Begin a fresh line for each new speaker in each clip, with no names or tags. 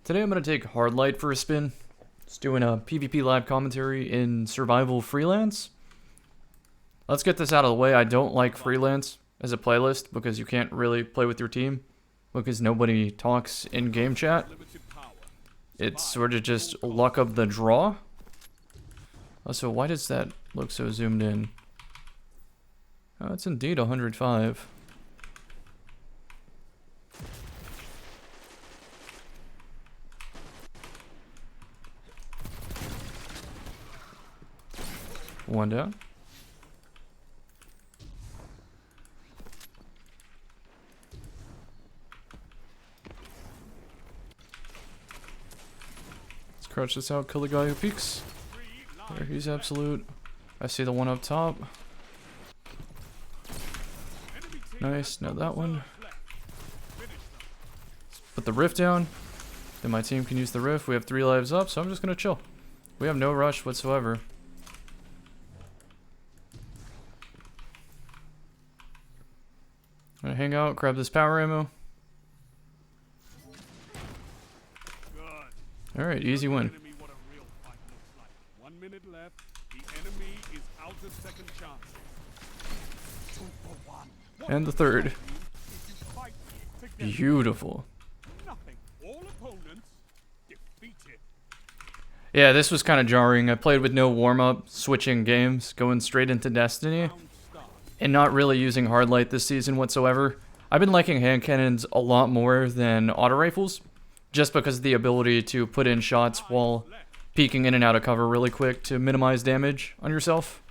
Today I'm going to take Hardlight for a spin. Just doing a PvP live commentary in Survival Freelance. Let's get this out of the way. I don't like Freelance as a playlist because you can't really play with your team because nobody talks in game chat. It's sort of just luck of the draw. Also, why does that look so zoomed in? Oh, it's indeed 105. One down. Let's crouch this out, kill the guy who peeks. There, he's absolute. I see the one up top. Nice, now that one. Put the rift down. Then my team can use the rift. We have 3 lives up, so I'm just gonna chill. We have no rush whatsoever. I'm gonna hang out, grab this power ammo. Alright, easy win.
1 minute left. The enemy is out of second chance.
And the third. Beautiful.
All opponents defeated.
Yeah, this was kind of jarring. I played with no warm-up, switching games, going straight into Destiny, and not really using Hardlight this season whatsoever. I've been liking hand cannons a lot more than auto rifles, just because of the ability to put in shots while peeking in and out of cover really quick to minimize damage on yourself.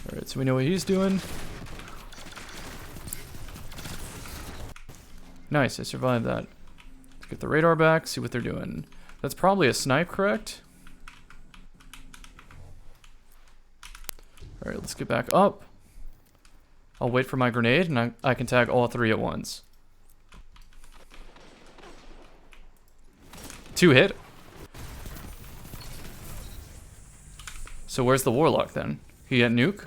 Alright, so we know what he's doing. Nice, I survived that. Let's get the radar back, see what they're doing. That's probably a snipe, correct? Alright, let's get back up. I'll wait for my grenade, and I can tag all 3 at once. 2 hit. So where's the Warlock then? He at nuke?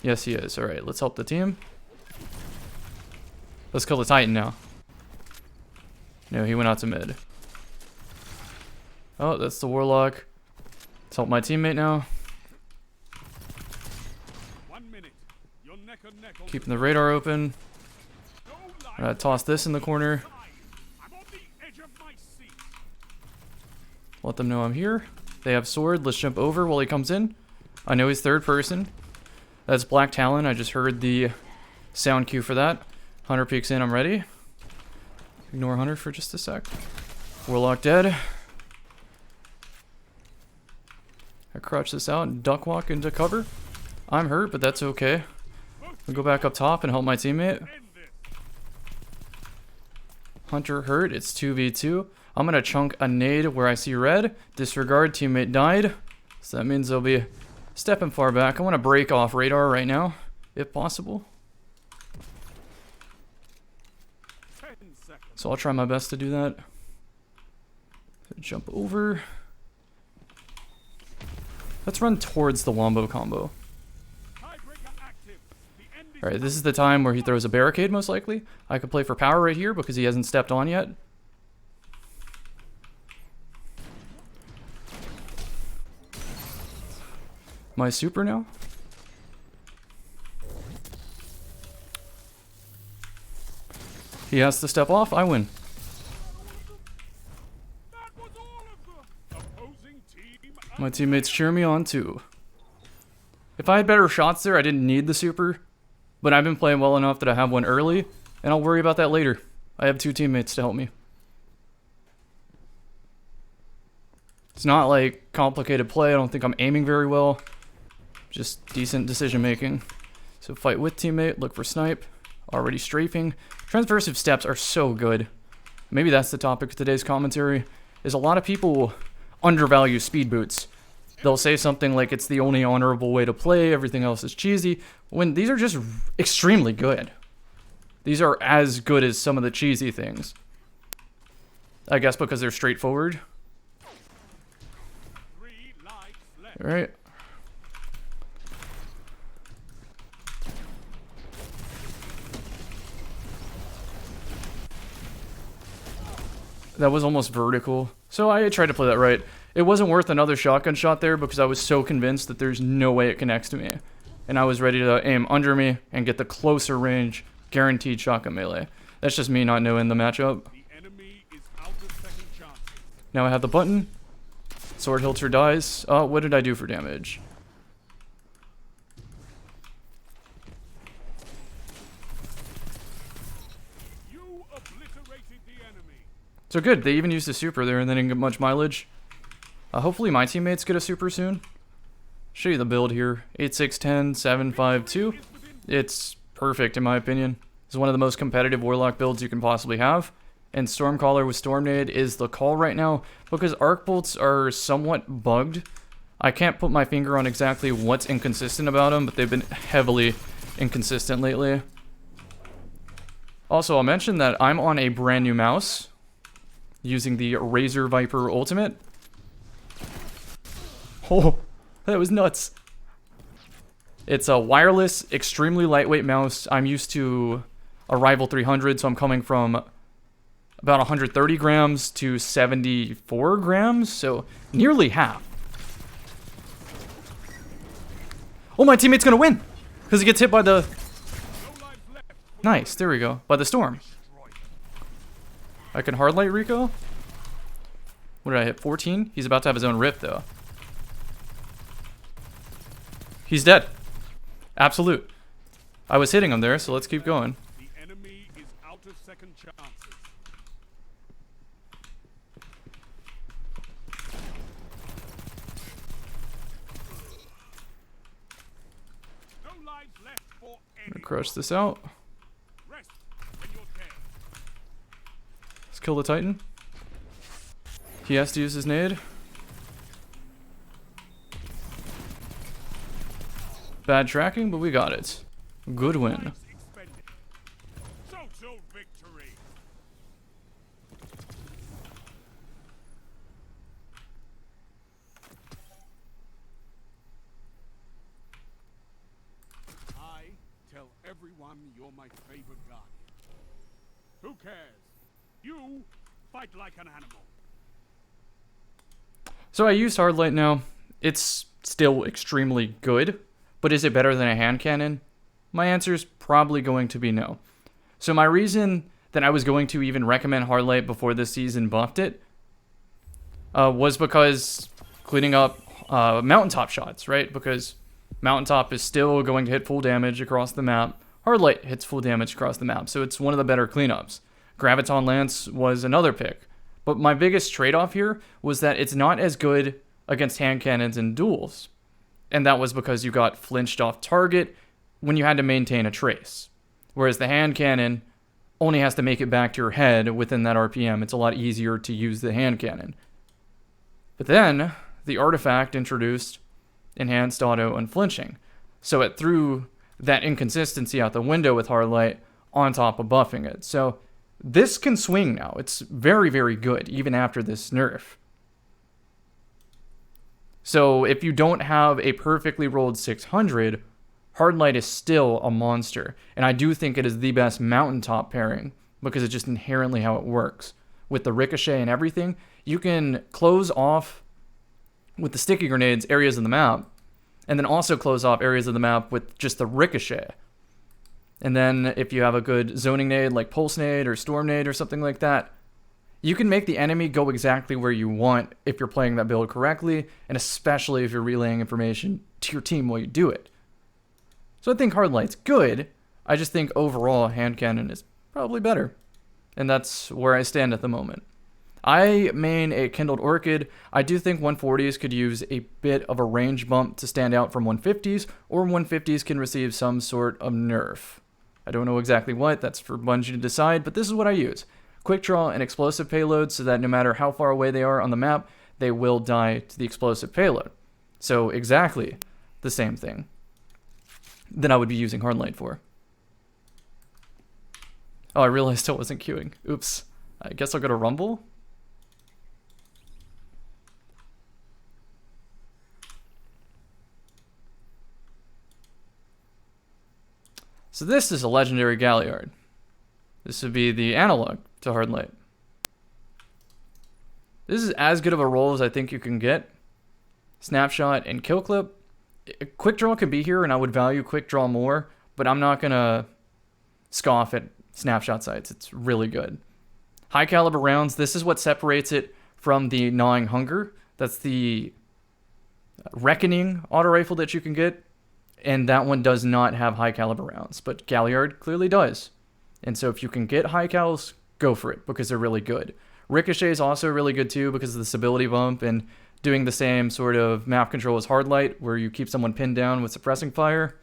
Yes, he is. Alright, let's help the team. Let's kill the Titan now. No, he went out to mid. Oh, that's the Warlock. Let's help my teammate now.
1 minute. You're neck and neck.
Keeping the radar open. I'm gonna toss this in the corner.
I'm on the edge of my seat.
Let them know I'm here. They have sword. Let's jump over while he comes in. I know he's third person. That's Black Talon. I just heard the sound cue for that. Hunter peeks in. I'm ready. Ignore Hunter for just a sec. Warlock dead. I crouch this out and duck walk into cover. I'm hurt, but that's okay. I'll go back up top and help my teammate. Hunter hurt. It's 2v2. I'm gonna chunk a nade where I see red. Disregard. Teammate died. So that means they'll be stepping far back. I want to break off radar right now, if possible. So I'll try my best to do that. Jump over. Let's run towards the wombo combo. Alright, this is the time where he throws a barricade, most likely. I could play for power right here because he hasn't stepped on yet. My super now. He has to step off. I win. My teammates cheer me on too. If I had better shots there, I didn't need the super. But I've been playing well enough that I have one early. And I'll worry about that later. I have 2 teammates to help me. It's not like complicated play. I don't think I'm aiming very well. Just decent decision making. So fight with teammate, look for snipe. Already strafing. Transversive steps are so good. Maybe that's the topic of today's commentary. Is a lot of people undervalue speed boots. They'll say something like it's the only honorable way to play, everything else is cheesy, when these are just extremely good. These are as good as some of the cheesy things. I guess because they're straightforward. Alright. That was almost vertical. So I tried to play that right. It wasn't worth another shotgun shot there because I was so convinced that there's no way it connects to me. And I was ready to aim under me and get the closer range, guaranteed shotgun melee. That's just me not knowing the matchup.
The enemy is out of second chance.
Now I have the button. Sword Hilter dies. What did I do for damage?
You obliterated the enemy.
So good, they even used a super there and they didn't get much mileage. Hopefully my teammates get a super soon. Show you the build here. 8610, 752. It's perfect in my opinion. It's one of the most competitive Warlock builds you can possibly have. And Stormcaller with Stormnade is the call right now because Arc Bolts are somewhat bugged. I can't put my finger on exactly what's inconsistent about them, but they've been heavily inconsistent lately. Also, I'll mention that I'm on a brand new mouse using the Razor Viper Ultimate. Oh, that was nuts. It's a wireless, extremely lightweight mouse. I'm used to a Rival 300, so I'm coming from about 130 grams to 74 grams, so nearly half. Oh, my teammate's gonna win because he gets hit by the... Nice, there we go. By the storm. I can Hardlight Rico. What did I hit? 14? He's about to have his own rift, though. He's dead. Absolute. I was hitting him there, so let's keep going.
The enemy is out of second chances. No lives left for anyone.
Crush this out.
Rest when you're dead.
Let's kill the Titan. He has to use his nade. Bad tracking, but we got it. Good win.
Lives expended. Total victory. I tell everyone you're my favorite guardian. Who cares? You fight like an animal.
So I used Hardlight now. It's still extremely good, but is it better than a hand cannon? My answer is probably going to be no. So my reason that I was going to even recommend Hardlight before this season buffed it was because cleaning up mountaintop shots, right? Because mountaintop is still going to hit full damage across the map. Hardlight hits full damage across the map, so it's one of the better cleanups. Graviton Lance was another pick. But my biggest trade-off here was that it's not as good against hand cannons in duels. And that was because you got flinched off target when you had to maintain a trace. Whereas the hand cannon only has to make it back to your head within that RPM. It's a lot easier to use the hand cannon. But then, the artifact introduced enhanced auto unflinching. So it threw that inconsistency out the window with Hardlight on top of buffing it. So this can swing now. It's very, very good, even after this nerf. So if you don't have a perfectly rolled 600, Hardlight is still a monster. And I do think it is the best mountaintop pairing, because it's just inherently how it works. With the ricochet and everything, you can close off with the sticky grenades areas of the map, and then also close off areas of the map with just the ricochet. And then if you have a good zoning nade like Pulse Nade or Storm Nade or something like that, you can make the enemy go exactly where you want if you're playing that build correctly, and especially if you're relaying information to your team while you do it. So I think Hardlight's good. I just think overall hand cannon is probably better. And that's where I stand at the moment. I main a Kindled Orchid. I do think 140s could use a bit of a range bump to stand out from 150s, or 150s can receive some sort of nerf. I don't know exactly what, that's for Bungie to decide, but this is what I use. Quick draw and explosive payload so that no matter how far away they are on the map, they will die to the explosive payload. So exactly the same thing that I would be using Hardlight for. Oh, I realized I wasn't queuing. Oops. I guess I'll go to Rumble. So this is a legendary Galliard. This would be the analog to Hardlight. This is as good of a roll as I think you can get. Snapshot and kill clip. Quick draw can be here, and I would value quick draw more, but I'm not gonna scoff at snapshot sights. It's really good. High caliber rounds. This is what separates it from the Gnawing Hunger. That's the Reckoning auto rifle that you can get, and that one does not have high caliber rounds, but Galliard clearly does. And so if you can get high cals, go for it because they're really good. Ricochet is also really good too because of the stability bump and doing the same sort of map control as Hardlight, where you keep someone pinned down with suppressing fire.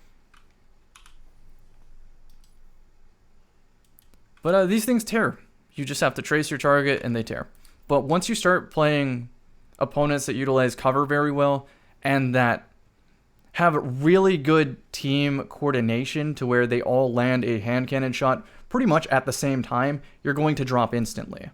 But these things tear. You just have to trace your target and they tear. But once you start playing opponents that utilize cover very well and that have really good team coordination to where they all land a hand cannon shot pretty much at the same time, you're going to drop instantly.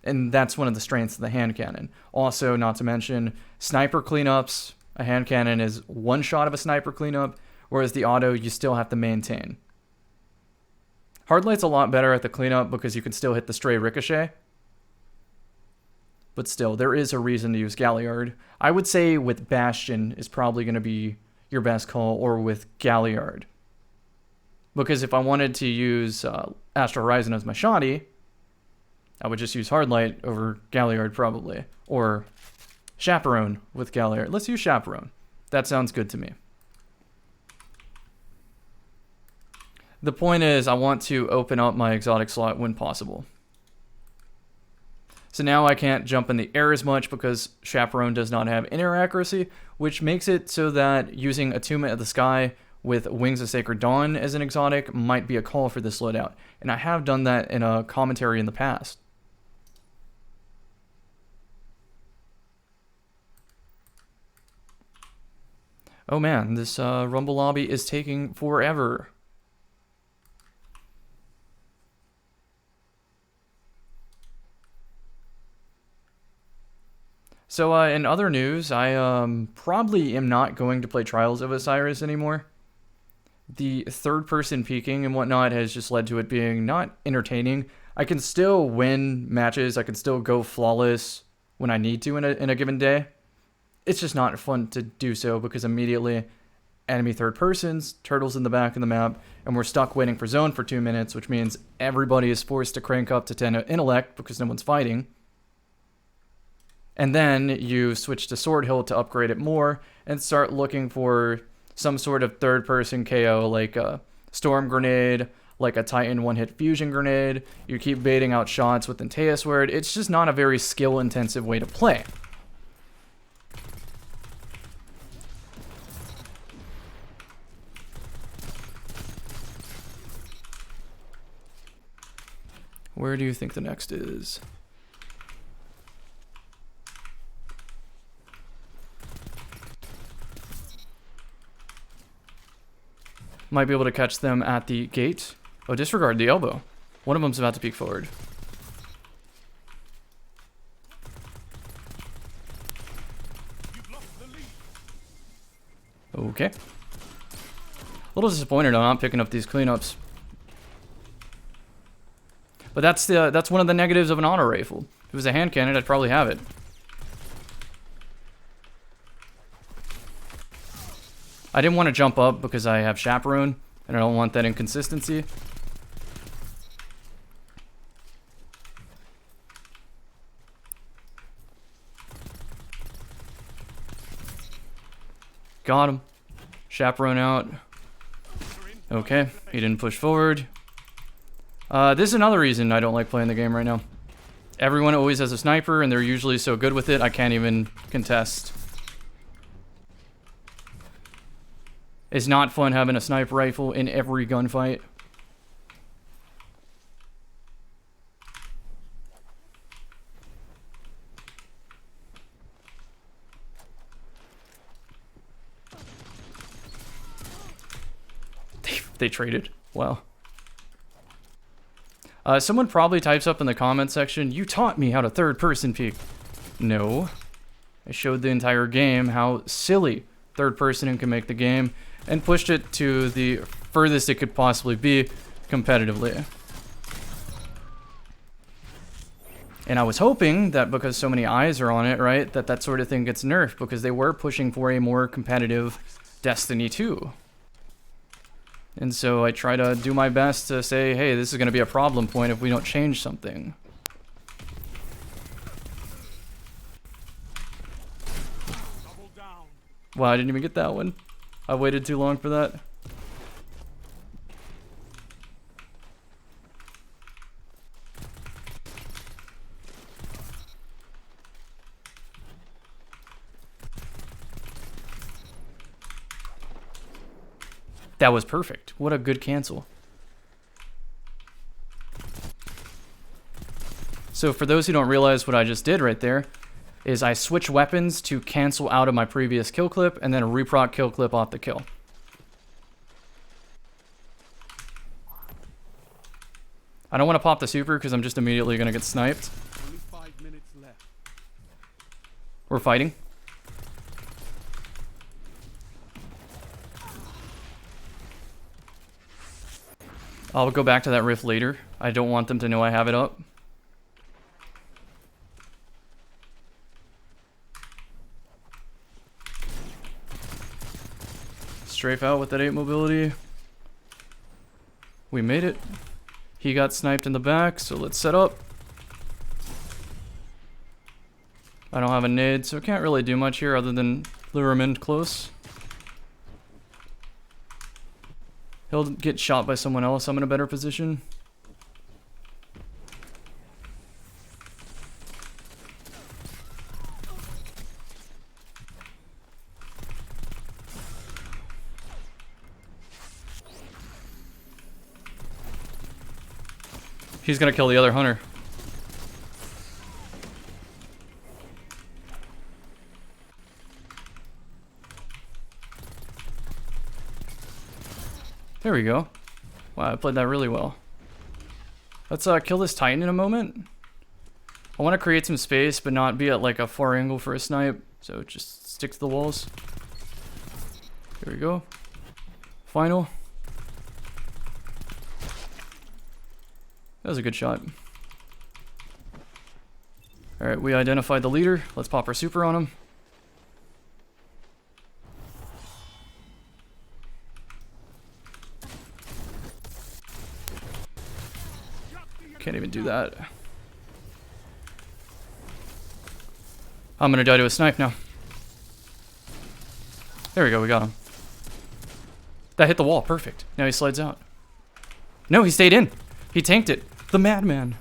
And that's one of the strengths of the hand cannon. Also, not to mention, sniper cleanups. A hand cannon is one shot of a sniper cleanup, whereas the auto you still have to maintain. Hardlight's a lot better at the cleanup because you can still hit the stray ricochet. But still, there is a reason to use Galliard. I would say with Bastion is probably going to be your best call, or with Galliard. Because if I wanted to use Astral Horizon as my shoddy, I would just use Hardlight over Galliard probably. Or Chaperone with Galliard. Let's use Chaperone. That sounds good to me. The point is, I want to open up my exotic slot when possible. So now I can't jump in the air as much because Chaperone does not have in-air accuracy, which makes it so that using Attunement of the Sky with Wings of Sacred Dawn as an exotic might be a call for this loadout. And I have done that in a commentary in the past. Oh man, this Rumble lobby is taking forever. So in other news, I probably am not going to play Trials of Osiris anymore. The third-person peeking and whatnot has just led to it being not entertaining. I can still win matches. I can still go flawless when I need to in a given day. It's just not fun to do so because immediately enemy third persons, turtles in the back of the map, and we're stuck waiting for zone for 2 minutes, which means everybody is forced to crank up to 10 intellect because no one's fighting. And then you switch to Sword Hill to upgrade it more and start looking for some sort of third-person KO, like a Storm Grenade, like a Titan one-hit fusion grenade. You keep baiting out shots with Antaeus Word. It's just not a very skill-intensive way to play. Where do you think the next is? Might be able to catch them at the gate. Oh, disregard the elbow. One of them's about to peek forward. Okay. A little disappointed I'm not picking up these cleanups. But that's one of the negatives of an auto rifle. If it was a hand cannon, I'd probably have it. I didn't want to jump up because I have Chaperone, and I don't want that inconsistency. Got him. Chaperone out. Okay, he didn't push forward. This is another reason I don't like playing the game right now. Everyone always has a sniper, and they're usually so good with it, I can't even contest. It's not fun having a sniper rifle in every gunfight. They traded. Wow. Someone probably types up in the comment section, "You taught me how to third-person peek." No. I showed the entire game how silly third-person can make the game, and pushed it to the furthest it could possibly be competitively. And I was hoping that because so many eyes are on it, right, that sort of thing gets nerfed, because they were pushing for a more competitive Destiny 2. And so I try to do my best to say, hey, this is going to be a problem point if we don't change something. Wow, I didn't even get that one. I waited too long for that. That was perfect. What a good cancel. So for those who don't realize what I just did right there, is I switch weapons to cancel out of my previous kill clip and then a reproc kill clip off the kill. I don't want to pop the super because I'm just immediately going to get sniped.
Only 5 minutes left.
We're fighting. I'll go back to that rift later. I don't want them to know I have it up. Strafe out with that 8 mobility. We made it. He got sniped in the back, so let's set up. I don't have a nade, so I can't really do much here other than lure him in close. He'll get shot by someone else. I'm in a better position. He's gonna kill the other hunter. There we go. Wow, I played that really well. Let's kill this Titan in a moment. I want to create some space, but not be at like a far angle for a snipe. So just stick to the walls. Here we go. Final. That was a good shot. Alright, we identified the leader. Let's pop our super on him. Can't even do that. I'm gonna die to a snipe now. There we go, we got him. That hit the wall, perfect. Now he slides out. No, he stayed in. He tanked it. The madman.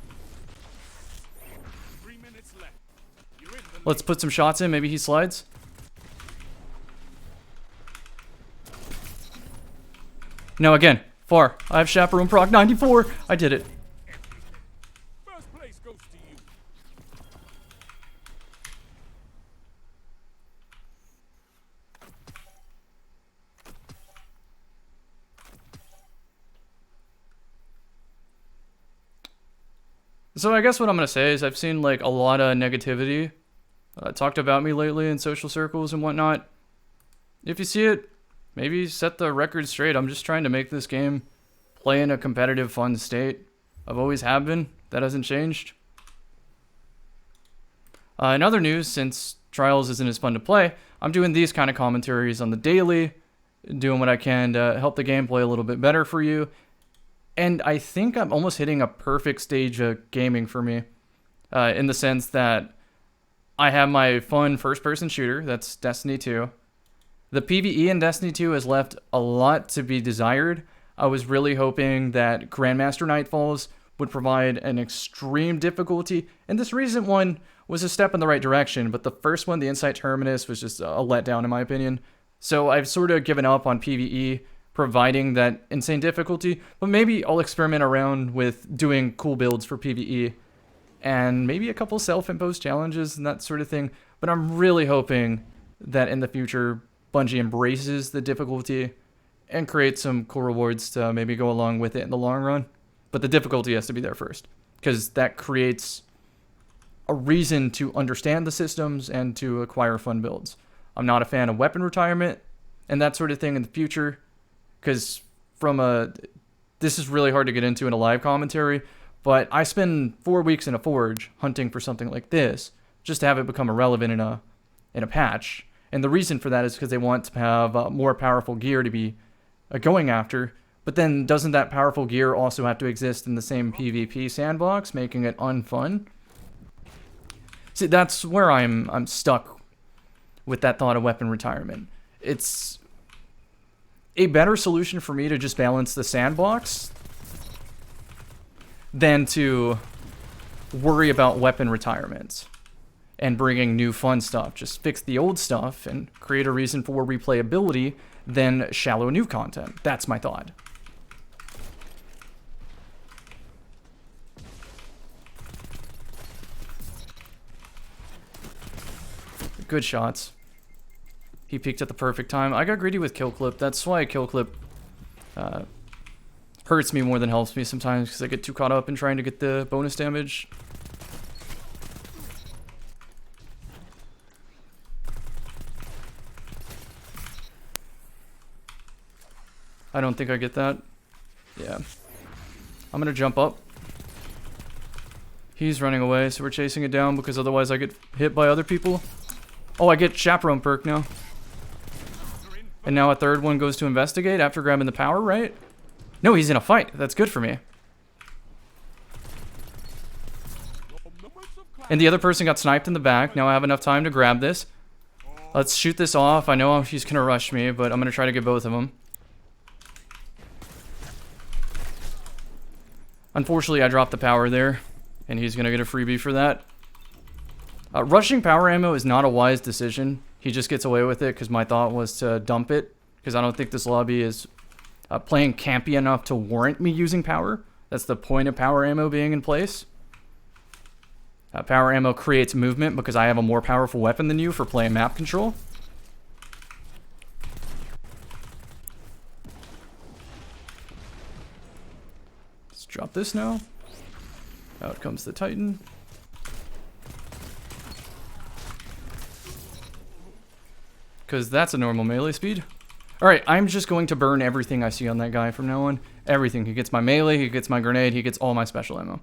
3 minutes left. You're in the
Let's put some shots in, maybe he slides. No, again, far. I have chaperone proc 94. I did it.
first place goes to you.
So I guess what I'm going to say is I've seen like a lot of negativity talked about me lately in social circles and whatnot. If you see it, maybe set the record straight. I'm just trying to make this game play in a competitive, fun state. I've always have been. That hasn't changed. In other news, since Trials isn't as fun to play, I'm doing these kind of commentaries on the daily, doing what I can to help the gameplay a little bit better for you. And I think I'm almost hitting a perfect stage of gaming for me, in the sense that I have my fun first-person shooter, that's Destiny 2. The PvE in Destiny 2 has left a lot to be desired. I was really hoping that Grandmaster Nightfalls would provide an extreme difficulty, and this recent one was a step in the right direction, but the first one, the Insight Terminus, was just a letdown in my opinion. So I've sort of given up on PvE, providing that insane difficulty, but maybe I'll experiment around with doing cool builds for PvE, and maybe a couple self-imposed challenges and that sort of thing, but I'm really hoping that in the future, Bungie embraces the difficulty and creates some cool rewards to maybe go along with it in the long run, but the difficulty has to be there first, because that creates a reason to understand the systems and to acquire fun builds. I'm not a fan of weapon retirement and that sort of thing in the future, because this is really hard to get into in a live commentary, But I spend 4 weeks in a forge hunting for something like this just to have it become irrelevant in a patch. And the reason for that is because they want to have more powerful gear to be going after. But then doesn't that powerful gear also have to exist in the same PvP sandbox, making it unfun? See, that's where I'm stuck with that thought of weapon retirement. It's a better solution for me to just balance the sandbox than to worry about weapon retirement and bringing new fun stuff. Just fix the old stuff and create a reason for replayability, then shallow new content. That's my thought. Good shots. He peeked at the perfect time. I got greedy with kill clip. That's why kill clip hurts me more than helps me sometimes, because I get too caught up in trying to get the bonus damage. I don't think I get that. Yeah. I'm gonna jump up. He's running away, so we're chasing it down because otherwise I get hit by other people. Oh, I get chaperone perk now. And now a third one goes to investigate after grabbing the power, right? No, he's in a fight. That's good for me. And the other person got sniped in the back. Now I have enough time to grab this. Let's shoot this off. I know he's going to rush me, but I'm going to try to get both of them. Unfortunately, I dropped the power there, and he's going to get a freebie for that. Rushing power ammo is not a wise decision. He just gets away with it because my thought was to dump it, because I don't think this lobby is playing campy enough to warrant me using power. That's the point of power ammo being in place. Power ammo creates movement because I have a more powerful weapon than you for playing map control. Let's drop this now. Out comes the Titan. Because that's a normal melee speed. Alright, I'm just going to burn everything I see on that guy from now on. Everything. He gets my melee, he gets my grenade, he gets all my special ammo.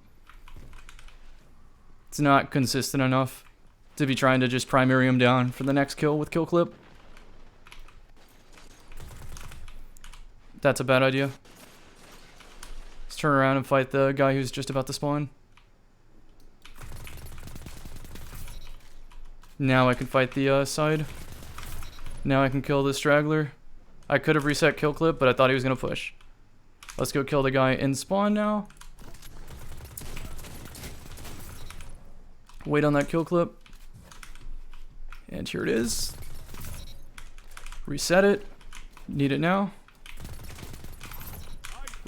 It's not consistent enough to be trying to just primary him down for the next kill with kill clip. That's a bad idea. Let's turn around and fight the guy who's just about to spawn. Now I can fight the side. Now I can kill this straggler. I could have reset kill clip, but I thought he was going to push. Let's go kill the guy in spawn now. Wait on that kill clip. And here it is. Reset it. Need it now.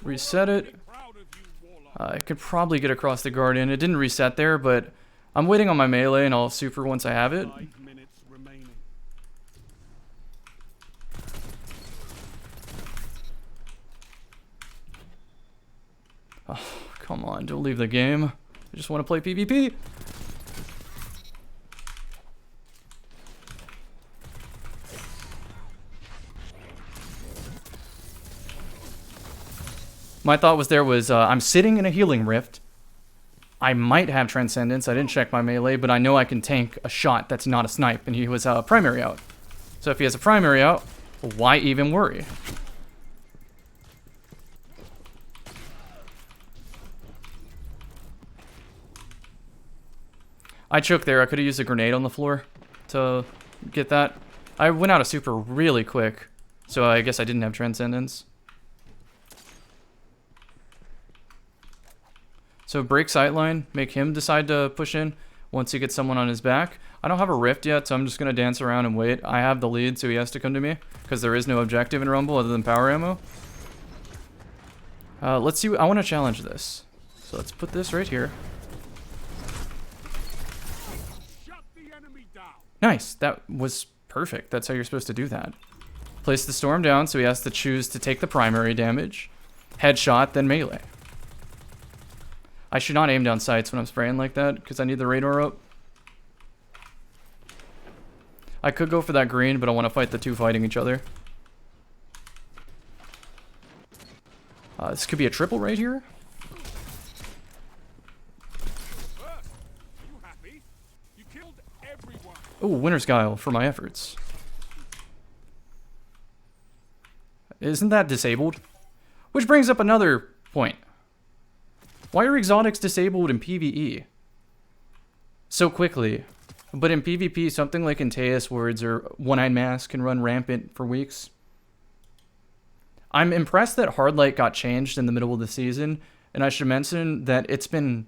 Reset it. I could probably get across the guardian. It didn't reset there, but I'm waiting on my melee and I'll super once I have it. Oh, come on, don't leave the game. I just want to play PvP. My thought was I'm sitting in a healing rift. I might have Transcendence. I didn't check my melee, but I know I can tank a shot that's not a snipe, and he was a primary out. So if he has a primary out, why even worry? I choked there. I could have used a grenade on the floor to get that. I went out of super really quick, so I guess I didn't have Transcendence. So break sightline, make him decide to push in once he gets someone on his back. I don't have a rift yet, so I'm just going to dance around and wait. I have the lead, so he has to come to me, because there is no objective in Rumble other than power ammo. Let's see. I want to challenge this. So let's put this right here. Nice. That was perfect. That's how you're supposed to do that. Place the storm down, so he has to choose to take the primary damage. Headshot, then melee. I should not aim down sights when I'm spraying like that, because I need the radar up. I could go for that green, but I want to fight the two fighting each other. This could be a triple right here.
You killed everyone.
Oh, Winter's Guile for my efforts. Isn't that disabled? Which brings up another point. Why are exotics disabled in PvE so quickly, but in PvP something like Antaeus Words or One-Eyed Mask can run rampant for weeks? I'm impressed that Hardlight got changed in the middle of the season, and I should mention that it's been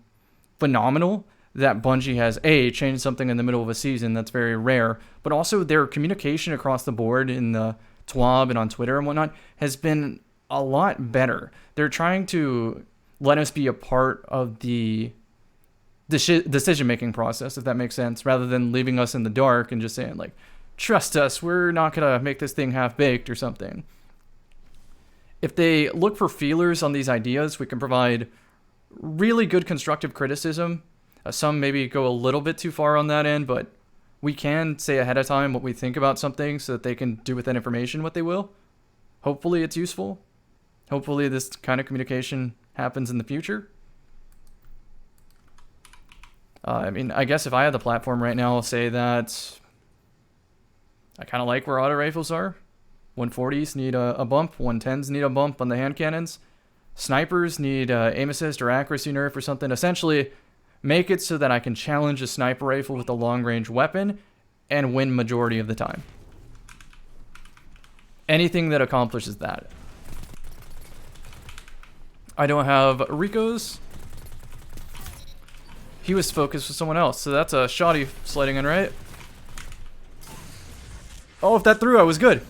phenomenal that Bungie has changed something in the middle of a season. That's very rare, but also their communication across the board in the TWAB and on Twitter and whatnot has been a lot better. They're trying to let us be a part of the decision-making process, if that makes sense, rather than leaving us in the dark and just saying, like, trust us, we're not going to make this thing half-baked or something. If they look for feelers on these ideas, we can provide really good constructive criticism. Some maybe go a little bit too far on that end, but we can say ahead of time what we think about something so that they can do with that information what they will. Hopefully it's useful. Hopefully this kind of communication happens in the future. I mean, I guess if I had the platform right now, I'll say that I kind of like where auto rifles are. 140s need a bump. 110s need a bump on the hand cannons. Snipers need aim assist or accuracy nerf or something. Essentially, make it so that I can challenge a sniper rifle with a long-range weapon and win majority of the time. Anything that accomplishes that. I don't have Rico's. He was focused with someone else, so that's a shoddy sliding in, right? Oh, if that threw, I was good.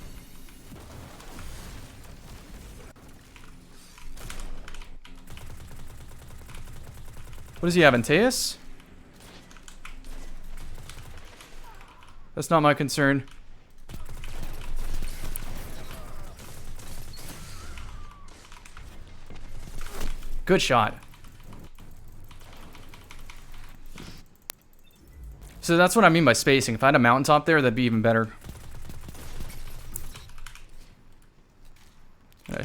What does he have, Antaeus? That's not my concern. Good shot. So that's what I mean by spacing. If I had a mountaintop there, that'd be even better.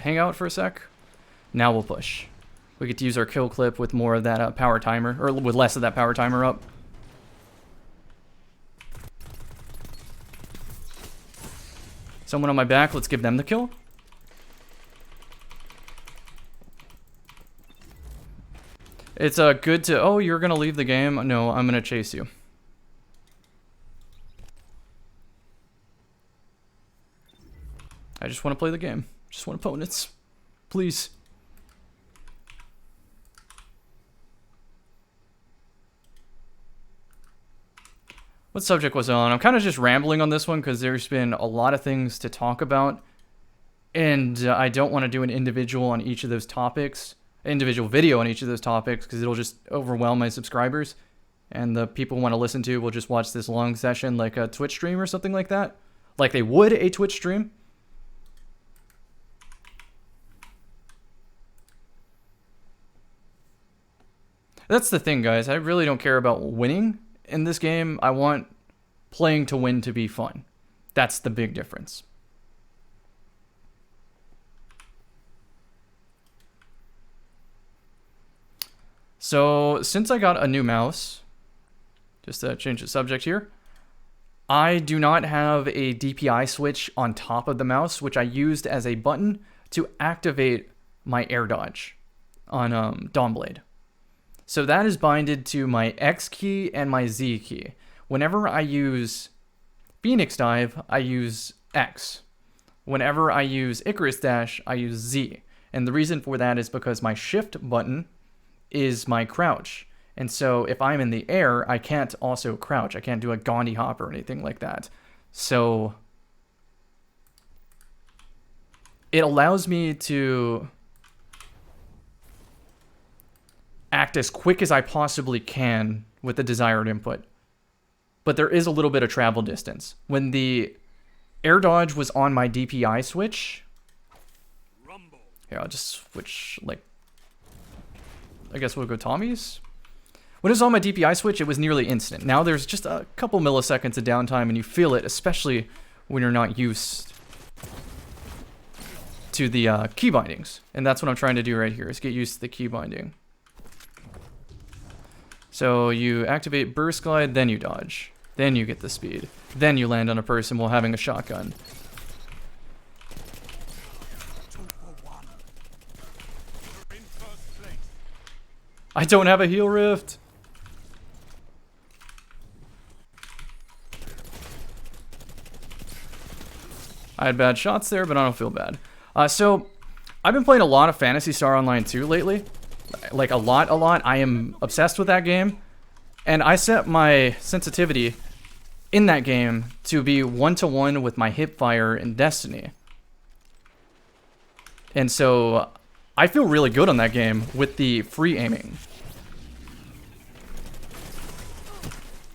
Hang out for a sec. Now we'll push. We get to use our kill clip with more of that power timer, or with less of that power timer up. Someone on my back, let's give them the kill. It's good to... Oh, you're going to leave the game? No, I'm going to chase you. I just want to play the game. Just want opponents. Please. What subject was it on? I'm kind of just rambling on this one because there's been a lot of things to talk about. And I don't want to do an individual on each of those topics. Individual video on each of those topics because it'll just overwhelm my subscribers. And the people who want to listen to will just watch this long session like a Twitch stream or something like that. Like they would a Twitch stream. That's the thing, guys. I really don't care about winning in this game. I want playing to win to be fun. That's the big difference. So, since I got a new mouse, just to change the subject here, I do not have a DPI switch on top of the mouse, which I used as a button to activate my air dodge on Dawnblade. So that is binded to my X key and my Z key. Whenever I use Phoenix Dive, I use X. Whenever I use Icarus Dash, I use Z. And the reason for that is because my shift button is my crouch. And so if I'm in the air, I can't also crouch. I can't do a Gandhi hop or anything like that. So it allows me to act as quick as I possibly can with the desired input. But there is a little bit of travel distance. When the air dodge was on my DPI switch, here, I'll just switch, like, I guess we'll go Tommy's. When it was on my DPI switch, it was nearly instant. Now there's just a couple milliseconds of downtime, and you feel it, especially when you're not used to the key bindings. And that's what I'm trying to do right here, is get used to the key binding. So you activate burst glide, then you dodge. Then you get the speed. Then you land on a person while having a shotgun. I don't have a heal rift. I had bad shots there, but I don't feel bad. So I've been playing a lot of Phantasy Star Online 2 lately. Like a lot. I am obsessed with that game. And I set my sensitivity in that game to be 1-to-1 with my hipfire in Destiny. And so I feel really good on that game with the free aiming.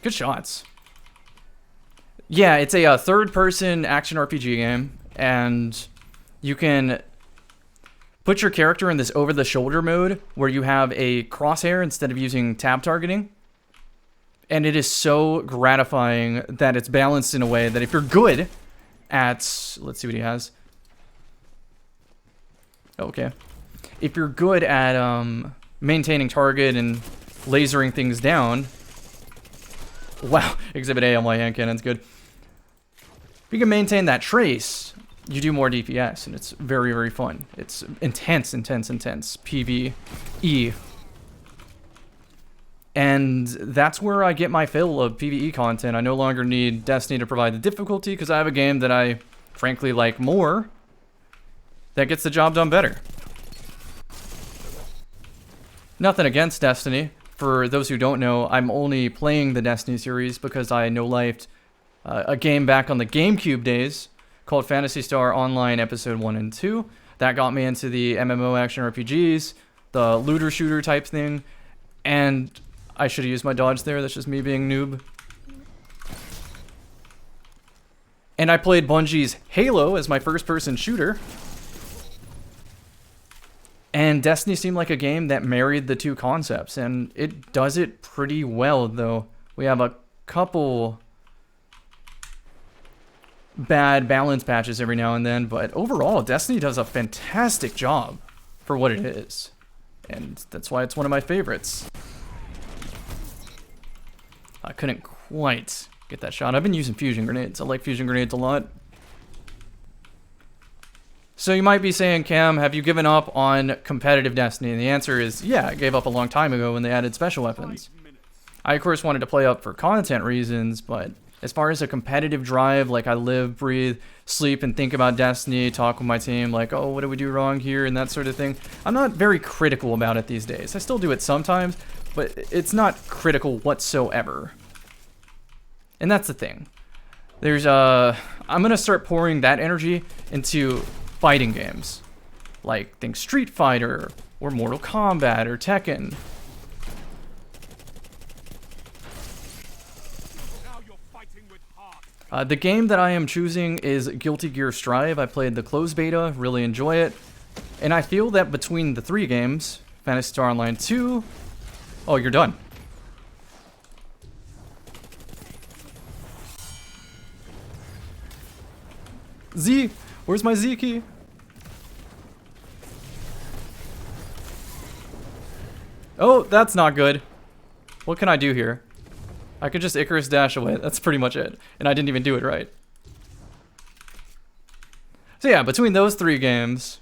Good shots. Yeah, it's a third-person action RPG game, and you can put your character in this over-the-shoulder mode where you have a crosshair instead of using tab targeting. And it is so gratifying that it's balanced in a way that if you're good at... Let's see what he has. Okay. If you're good at maintaining target and lasering things down... Wow, Exhibit A on my hand cannon's good. If you can maintain that trace, you do more DPS, and it's very, very fun. It's intense PvE. And that's where I get my fill of PvE content. I no longer need Destiny to provide the difficulty, because I have a game that I, frankly, like more, that gets the job done better. Nothing against Destiny. For those who don't know, I'm only playing the Destiny series because I no-lifed a game back on the GameCube days called Phantasy Star Online Episode 1 and 2. That got me into the MMO action RPGs, the looter-shooter type thing, and I should have used my dodge there. That's just me being noob. And I played Bungie's Halo as my first-person shooter. And Destiny seemed like a game that married the two concepts, and it does it pretty well, though. We have a couple bad balance patches every now and then, but overall, Destiny does a fantastic job for what it is. And that's why it's one of my favorites. I couldn't quite get that shot. I've been using fusion grenades. I like fusion grenades a lot. So you might be saying, Cam, have you given up on competitive Destiny? And the answer is, yeah, I gave up a long time ago when they added special weapons. I, of course, wanted to play up for content reasons, but as far as a competitive drive, like I live, breathe, sleep, and think about Destiny, talk with my team, like, oh, what do we do wrong here, and that sort of thing, I'm not very critical about it these days. I still do it sometimes, but it's not critical whatsoever. And that's the thing. There's, I'm gonna start pouring that energy into fighting games, like think Street Fighter, or Mortal Kombat, or Tekken. The game that I am choosing is Guilty Gear Strive. I played the closed beta, really enjoy it. And I feel that between the three games, Phantasy Star Online 2... Oh, you're done. Z! Where's my Z key? Oh, that's not good. What can I do here? I could just Icarus dash away. That's pretty much it. And I didn't even do it right. So yeah, between those three games,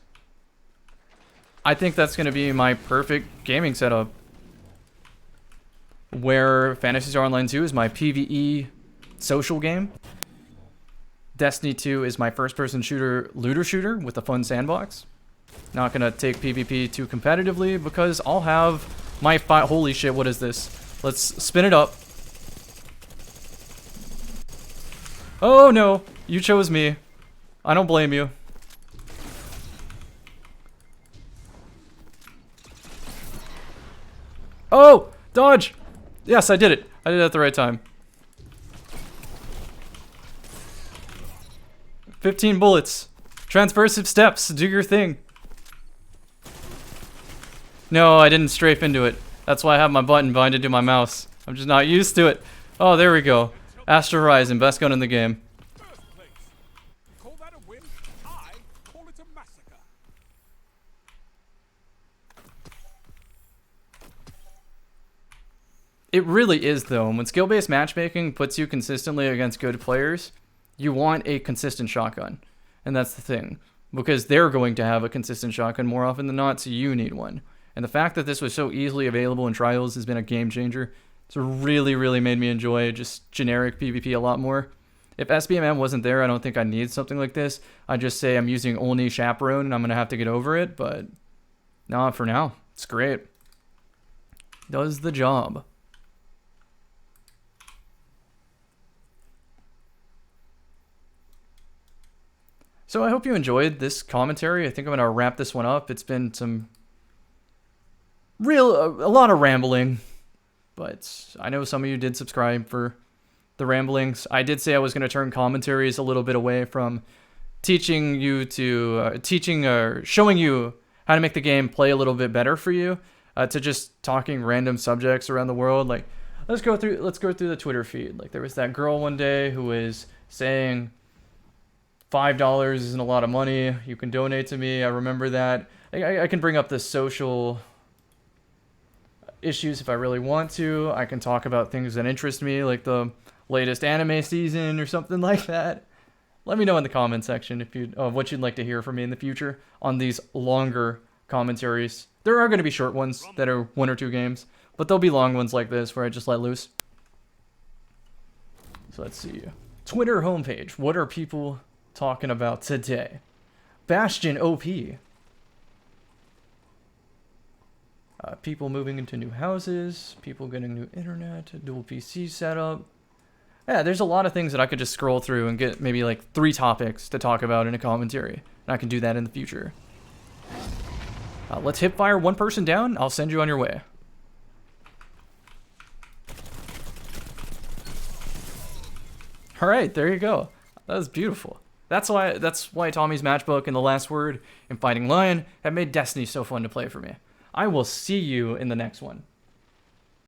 I think that's going to be my perfect gaming setup. Where Phantasy Star Online 2 is my PvE social game. Destiny 2 is my first-person shooter, looter shooter with a fun sandbox. Not gonna take PvP too competitively because I'll have my fight. Holy shit, what is this? Let's spin it up. Oh no, you chose me. I don't blame you. Oh, dodge! Yes, I did it. I did it at the right time. 15 bullets. Transversive steps. Do your thing. No, I didn't strafe into it. That's why I have my button binded to my mouse. I'm just not used to it. Oh, there we go. Astro Horizon, best gun in the game.
Call that a win? I call it a massacre.
It really is, though. When skill-based matchmaking puts you consistently against good players, you want a consistent shotgun. And that's the thing. Because they're going to have a consistent shotgun more often than not, so you need one. And the fact that this was so easily available in Trials has been a game changer. It's really, really made me enjoy just generic PvP a lot more. If SBMM wasn't there, I don't think I'd need something like this. I'd just say I'm using only Chaperone and I'm going to have to get over it, but not for now. It's great. Does the job. So I hope you enjoyed this commentary. I think I'm going to wrap this one up. It's been a lot of rambling, but I know some of you did subscribe for the ramblings. I did say I was going to turn commentaries a little bit away from teaching you to, showing you how to make the game play a little bit better for you, to just talking random subjects around the world. Like, let's go through the Twitter feed. Like, there was that girl one day who was saying $5 isn't a lot of money. You can donate to me. I remember that. I can bring up the social issues if I really want to. I can talk about things that interest me, like the latest anime season or something like that. Let me know in the comment section if what you'd like to hear from me in the future on these longer commentaries. There are going to be short ones that are 1 or 2 games, but there'll be long ones like this where I just let loose. So let's see. Twitter homepage. What are people talking about today? Bastion OP. People moving into new houses, people getting new internet, dual PC setup. Yeah, there's a lot of things that I could just scroll through and get maybe like 3 topics to talk about in a commentary. And I can do that in the future. Let's hipfire one person down. I'll send you on your way. All right, there you go. That was beautiful. That's why Tommy's Matchbook and The Last Word and Fighting Lion have made Destiny so fun to play for me. I will see you in the next one.